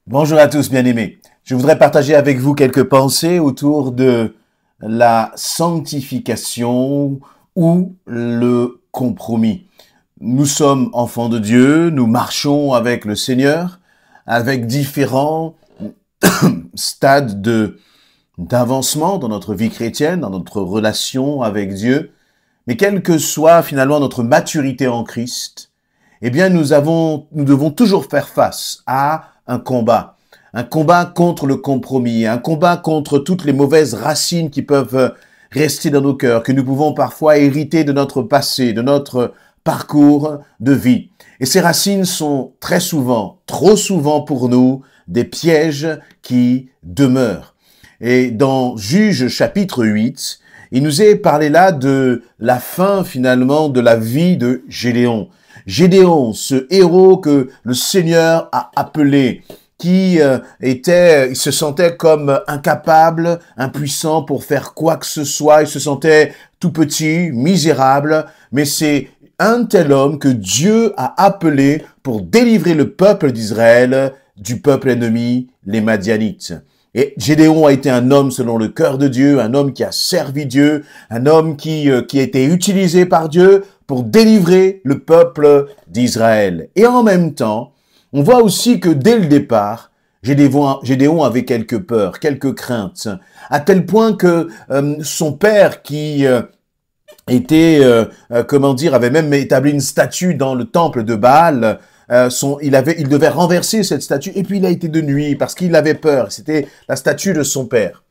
Bonjour à tous, bien-aimés. Je voudrais partager avec vous quelques pensées autour de la sanctification ou le compromis. Nous sommes enfants de Dieu, nous marchons avec le Seigneur, avec différents stades d'avancement dans notre vie chrétienne, dans notre relation avec Dieu. Mais quelle que soit finalement notre maturité en Christ, eh bien nous devons toujours faire face à un combat contre le compromis, un combat contre toutes les mauvaises racines qui peuvent rester dans nos cœurs, que nous pouvons parfois hériter de notre passé, de notre parcours de vie. Et ces racines sont très souvent, trop souvent pour nous, des pièges qui demeurent. Et dans Juge chapitre 8, il nous est parlé là de la fin finalement de la vie de Gédéon. Gédéon, ce héros que le Seigneur a appelé, qui il se sentait comme incapable, impuissant pour faire quoi que ce soit, il se sentait tout petit, misérable, mais c'est un tel homme que Dieu a appelé pour délivrer le peuple d'Israël du peuple ennemi, les Madianites. Et Gédéon a été un homme selon le cœur de Dieu, un homme qui a servi Dieu, un homme qui a été utilisé par Dieu pour délivrer le peuple d'Israël. Et en même temps, on voit aussi que dès le départ, Gédéon avait quelques peurs, quelques craintes, à tel point que son père qui avait même établi une statue dans le temple de Baal, il devait renverser cette statue, et puis il a été de nuit parce qu'il avait peur. C'était la statue de son père.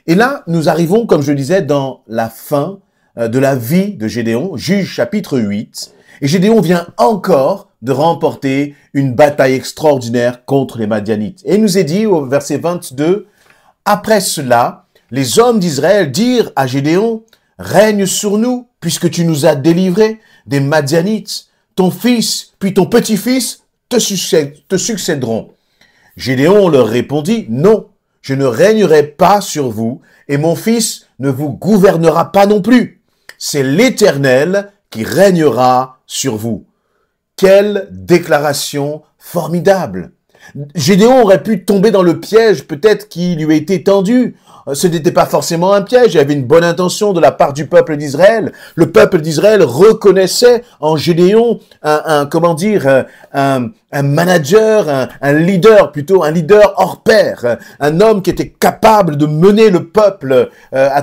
Et là, nous arrivons, comme je disais, dans la fin de la vie de Gédéon, Juge chapitre 8, et Gédéon vient encore de remporter une bataille extraordinaire contre les Madianites. Et il nous est dit au verset 22, « Après cela, les hommes d'Israël dirent à Gédéon, « Règne sur nous, puisque tu nous as délivrés des Madianites. Ton fils, puis ton petit-fils te succéderont. » Gédéon leur répondit, « Non, je ne régnerai pas sur vous, et mon fils ne vous gouvernera pas non plus. C'est l'Éternel qui régnera sur vous. » Quelle déclaration formidable! Gédéon aurait pu tomber dans le piège peut-être qui lui a été tendu. Ce n'était pas forcément un piège, il y avait une bonne intention de la part du peuple d'Israël. Le peuple d'Israël reconnaissait en Gédéon un manager, un leader hors pair, un homme qui était capable de mener le peuple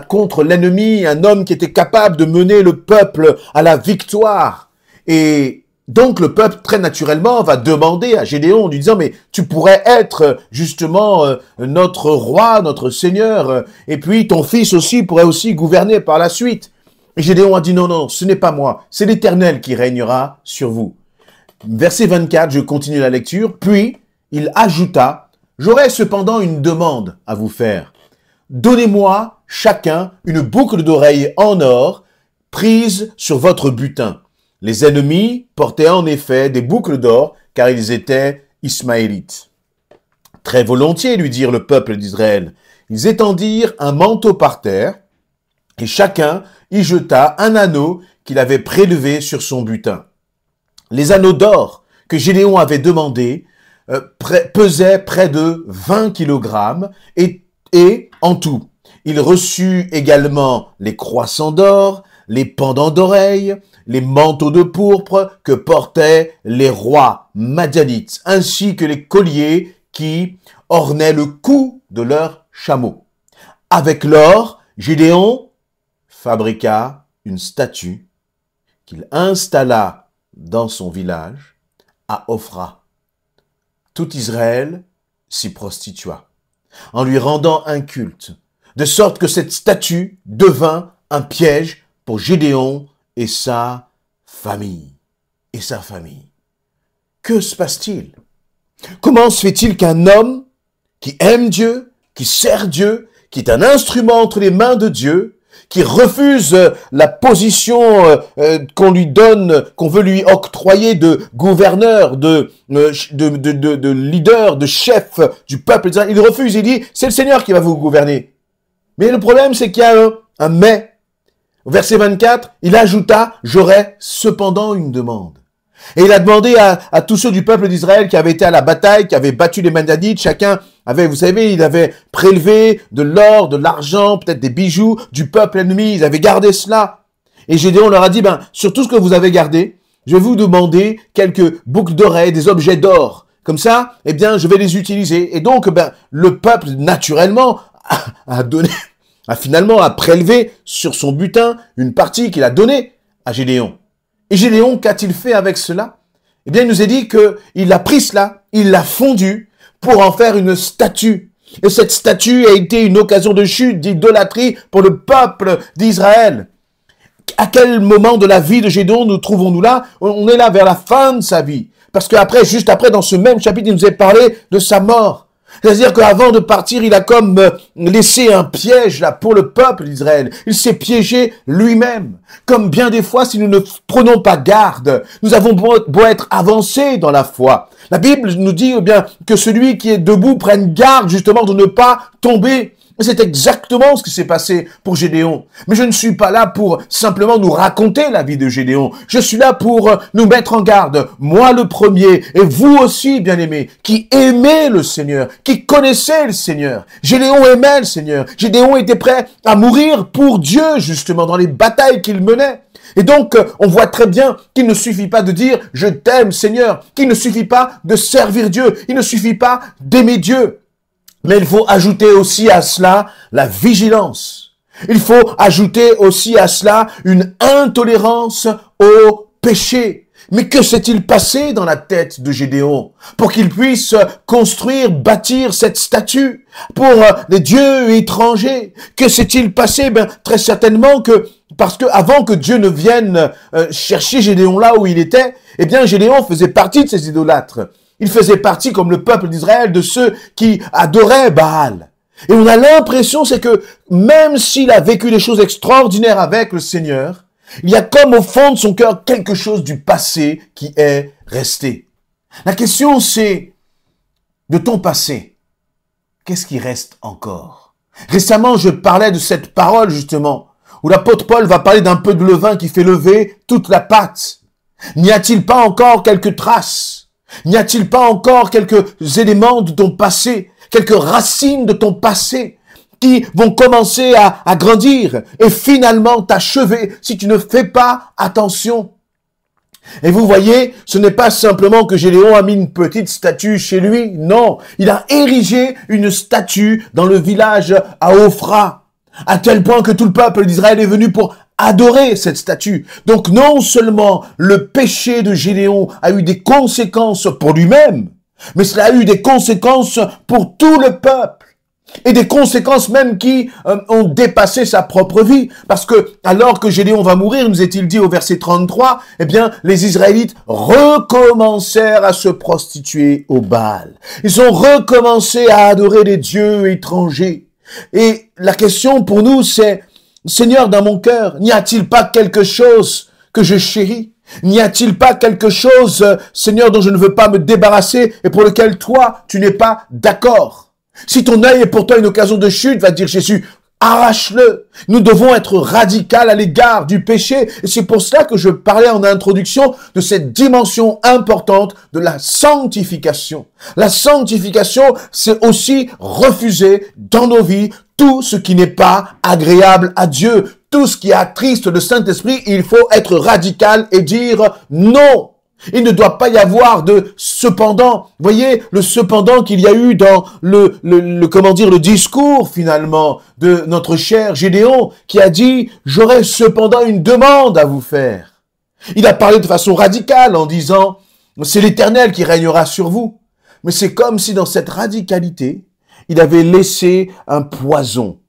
contre l'ennemi, un homme qui était capable de mener le peuple à la victoire. Et donc le peuple, très naturellement, va demander à Gédéon en lui disant « Mais tu pourrais être justement notre roi, notre seigneur, et puis ton fils aussi pourrait aussi gouverner par la suite. » Et Gédéon a dit « Non, non, ce n'est pas moi, c'est l'Éternel qui régnera sur vous. » Verset 24, je continue la lecture. Puis il ajouta « J'aurais cependant une demande à vous faire. Donnez-moi chacun une boucle d'oreille en or prise sur votre butin. » Les ennemis portaient en effet des boucles d'or, car ils étaient ismaélites. Très volontiers, lui dirent le peuple d'Israël. Ils étendirent un manteau par terre, et chacun y jeta un anneau qu'il avait prélevé sur son butin. Les anneaux d'or que Gédéon avait demandés pesaient près de 20 kilogrammes, et en tout. Il reçut également les croissants d'or, les pendants d'oreilles, les manteaux de pourpre que portaient les rois madianites, ainsi que les colliers qui ornaient le cou de leurs chameaux. Avec l'or, Gédéon fabriqua une statue qu'il installa dans son village à Ophra. Tout Israël s'y prostitua, en lui rendant un culte, de sorte que cette statue devint un piège pour Gédéon et sa famille. Que se passe-t-il? Comment se fait-il qu'un homme qui aime Dieu, qui sert Dieu, qui est un instrument entre les mains de Dieu, qui refuse la position qu'on lui donne, qu'on veut lui octroyer de gouverneur, de leader, de chef du peuple, il refuse, il dit, c'est le Seigneur qui va vous gouverner. Mais le problème, c'est qu'il y a un mais. Au verset 24, il ajouta, j'aurais cependant une demande. Et il a demandé à tous ceux du peuple d'Israël qui avaient été à la bataille, qui avaient battu les Madianites, chacun avait, vous savez, il avait prélevé de l'or, de l'argent, peut-être des bijoux du peuple ennemi, ils avaient gardé cela. Et Gédéon leur a dit, sur tout ce que vous avez gardé, je vais vous demander quelques boucles d'oreilles, des objets d'or. Comme ça, je vais les utiliser. Et donc, le peuple, naturellement, a finalement prélevé sur son butin une partie qu'il a donnée à Gédéon. Et Gédéon, qu'a-t-il fait avec cela? Il nous est dit qu'il a pris cela, il l'a fondu pour en faire une statue. Et cette statue a été une occasion de chute, d'idolâtrie pour le peuple d'Israël. À quel moment de la vie de Gédéon nous trouvons-nous là? On est là vers la fin de sa vie. Parce qu'après, juste après, dans ce même chapitre, il nous est parlé de sa mort. C'est-à-dire qu'avant de partir, il a comme laissé un piège là pour le peuple d'Israël. Il s'est piégé lui-même. Comme bien des fois, si nous ne prenons pas garde, nous avons beau être avancés dans la foi. La Bible nous dit que celui qui est debout prenne garde justement de ne pas tomber. Et c'est exactement ce qui s'est passé pour Gédéon. Mais je ne suis pas là pour simplement nous raconter la vie de Gédéon. Je suis là pour nous mettre en garde, moi le premier, et vous aussi, bien-aimés, qui aimez le Seigneur, qui connaissez le Seigneur. Gédéon aimait le Seigneur. Gédéon était prêt à mourir pour Dieu, justement, dans les batailles qu'il menait. Et donc, on voit très bien qu'il ne suffit pas de dire « je t'aime, Seigneur », qu'il ne suffit pas de servir Dieu, il ne suffit pas d'aimer Dieu. Mais il faut ajouter aussi à cela la vigilance. Il faut ajouter aussi à cela une intolérance au péché. Mais que s'est-il passé dans la tête de Gédéon pour qu'il puisse construire, bâtir cette statue pour les dieux étrangers? Que s'est-il passé? Très certainement parce que avant que Dieu ne vienne chercher Gédéon là où il était, Gédéon faisait partie de ces idolâtres. Il faisait partie, comme le peuple d'Israël, de ceux qui adoraient Baal. Et on a l'impression, c'est que même s'il a vécu des choses extraordinaires avec le Seigneur, il y a comme au fond de son cœur quelque chose du passé qui est resté. La question c'est, de ton passé, qu'est-ce qui reste encore? Récemment, je parlais de cette parole justement, où l'apôtre Paul va parler d'un peu de levain qui fait lever toute la pâte. N'y a-t-il pas encore quelques traces? N'y a-t-il pas encore quelques éléments de ton passé, quelques racines de ton passé qui vont commencer à grandir et finalement t'achever si tu ne fais pas attention? Et vous voyez, ce n'est pas simplement que Gédéon a mis une petite statue chez lui, non, il a érigé une statue dans le village à Ophra, à tel point que tout le peuple d'Israël est venu pour adorer cette statue. Donc non seulement le péché de Gédéon a eu des conséquences pour lui-même, mais cela a eu des conséquences pour tout le peuple. Et des conséquences même qui ont dépassé sa propre vie. Parce que alors que Gédéon va mourir, nous est-il dit au verset 33, les Israélites recommencèrent à se prostituer au Baal. Ils ont recommencé à adorer des dieux étrangers. Et la question pour nous c'est, Seigneur, dans mon cœur, n'y a-t-il pas quelque chose que je chéris? N'y a-t-il pas quelque chose, Seigneur, dont je ne veux pas me débarrasser et pour lequel toi, tu n'es pas d'accord? Si ton œil est pour toi une occasion de chute, va dire Jésus, arrache-le. Nous devons être radical à l'égard du péché. Et c'est pour cela que je parlais en introduction de cette dimension importante de la sanctification. La sanctification, c'est aussi refuser dans nos vies tout ce qui n'est pas agréable à Dieu. Tout ce qui attriste le Saint-Esprit, il faut être radical et dire non. Il ne doit pas y avoir de cependant. Voyez, le cependant qu'il y a eu dans le discours finalement de notre cher Gédéon qui a dit « J'aurais cependant une demande à vous faire ». Il a parlé de façon radicale en disant « C'est l'Éternel qui régnera sur vous ». Mais c'est comme si dans cette radicalité, il avait laissé un poison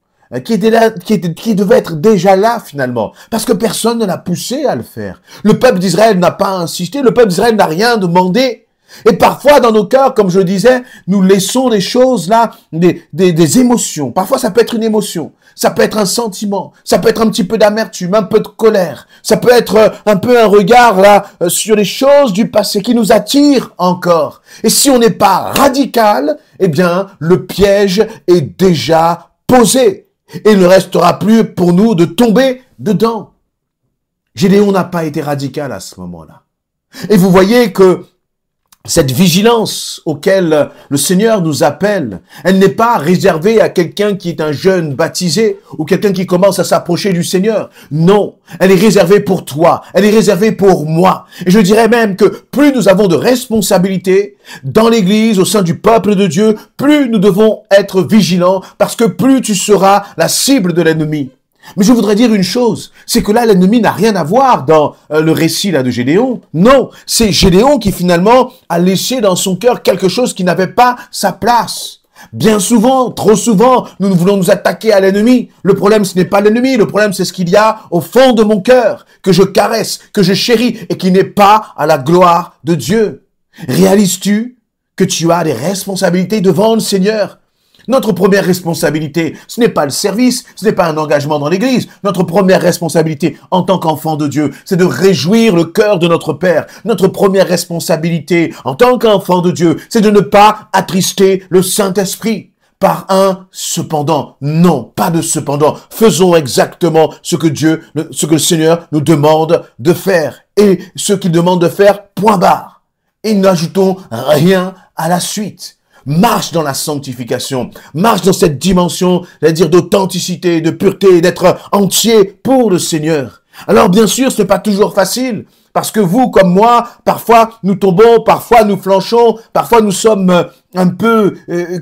qui devait être déjà là finalement, parce que personne ne l'a poussé à le faire. Le peuple d'Israël n'a pas insisté, le peuple d'Israël n'a rien demandé. Et parfois dans nos cœurs, comme je le disais, nous laissons des choses là, des émotions. Parfois ça peut être une émotion, ça peut être un sentiment, ça peut être un petit peu d'amertume, un peu de colère, ça peut être un peu un regard là sur les choses du passé qui nous attirent encore. Et si on n'est pas radical, le piège est déjà posé. Et il ne restera plus pour nous de tomber dedans. Gédéon n'a pas été radical à ce moment-là. Et vous voyez que cette vigilance auquel le Seigneur nous appelle, elle n'est pas réservée à quelqu'un qui est un jeune baptisé ou quelqu'un qui commence à s'approcher du Seigneur. Non, elle est réservée pour toi, elle est réservée pour moi. Et je dirais même que plus nous avons de responsabilités dans l'Église, au sein du peuple de Dieu, plus nous devons être vigilants parce que plus tu seras la cible de l'ennemi. Mais je voudrais dire une chose, c'est que là, l'ennemi n'a rien à voir dans le récit là de Gédéon. Non, c'est Gédéon qui finalement a laissé dans son cœur quelque chose qui n'avait pas sa place. Bien souvent, trop souvent, nous voulons nous attaquer à l'ennemi. Le problème, ce n'est pas l'ennemi, le problème, c'est ce qu'il y a au fond de mon cœur, que je caresse, que je chéris et qui n'est pas à la gloire de Dieu. Réalises-tu que tu as des responsabilités devant le Seigneur? Notre première responsabilité, ce n'est pas le service, ce n'est pas un engagement dans l'Église. Notre première responsabilité en tant qu'enfant de Dieu, c'est de réjouir le cœur de notre Père. Notre première responsabilité en tant qu'enfant de Dieu, c'est de ne pas attrister le Saint-Esprit. Par un cependant. Non, pas de cependant. Faisons exactement ce que le Seigneur nous demande de faire. Et ce qu'il demande de faire, point barre. Et n'ajoutons rien à la suite. Marche dans la sanctification, marche dans cette dimension, c'est-à-dire d'authenticité, de pureté, d'être entier pour le Seigneur. Alors bien sûr, ce n'est pas toujours facile, parce que vous, comme moi, parfois nous tombons, parfois nous flanchons, parfois nous sommes un peu, la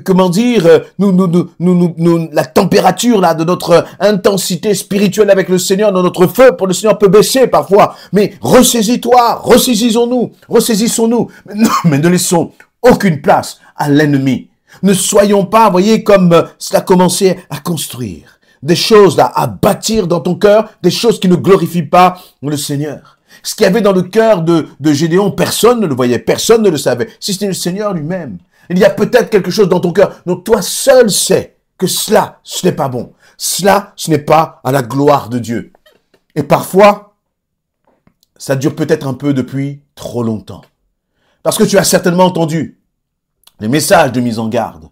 température là de notre intensité spirituelle avec le Seigneur, dans notre feu pour le Seigneur peut baisser parfois. Mais ressaisis-toi, ressaisissons-nous, mais ne laissons aucune place à l'ennemi. Ne soyons pas, voyez, comme cela commençait à construire. Des choses là, à bâtir dans ton cœur, des choses qui ne glorifient pas le Seigneur. Ce qu'il y avait dans le cœur de Gédéon, personne ne le voyait, personne ne le savait. Si c'était le Seigneur lui-même. Il y a peut-être quelque chose dans ton cœur dont toi seul sais que cela, ce n'est pas bon. Cela, ce n'est pas à la gloire de Dieu. Et parfois, ça dure peut-être un peu depuis trop longtemps. Parce que tu as certainement entendu des messages de mise en garde.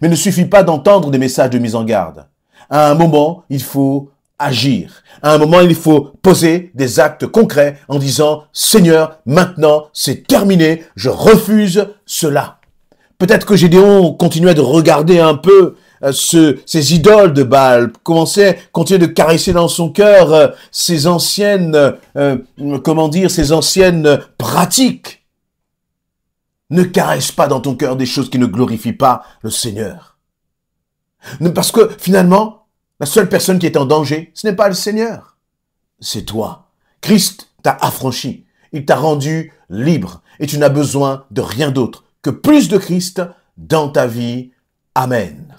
Mais il ne suffit pas d'entendre des messages de mise en garde. À un moment, il faut agir. À un moment, il faut poser des actes concrets en disant « Seigneur, maintenant, c'est terminé, je refuse cela ». Peut-être que Gédéon continuait de regarder un peu ces idoles de Baal, continuait de caresser dans son cœur ces anciennes pratiques. Ne caresse pas dans ton cœur des choses qui ne glorifient pas le Seigneur. Parce que finalement, la seule personne qui est en danger, ce n'est pas le Seigneur, c'est toi. Christ t'a affranchi, il t'a rendu libre et tu n'as besoin de rien d'autre que plus de Christ dans ta vie. Amen.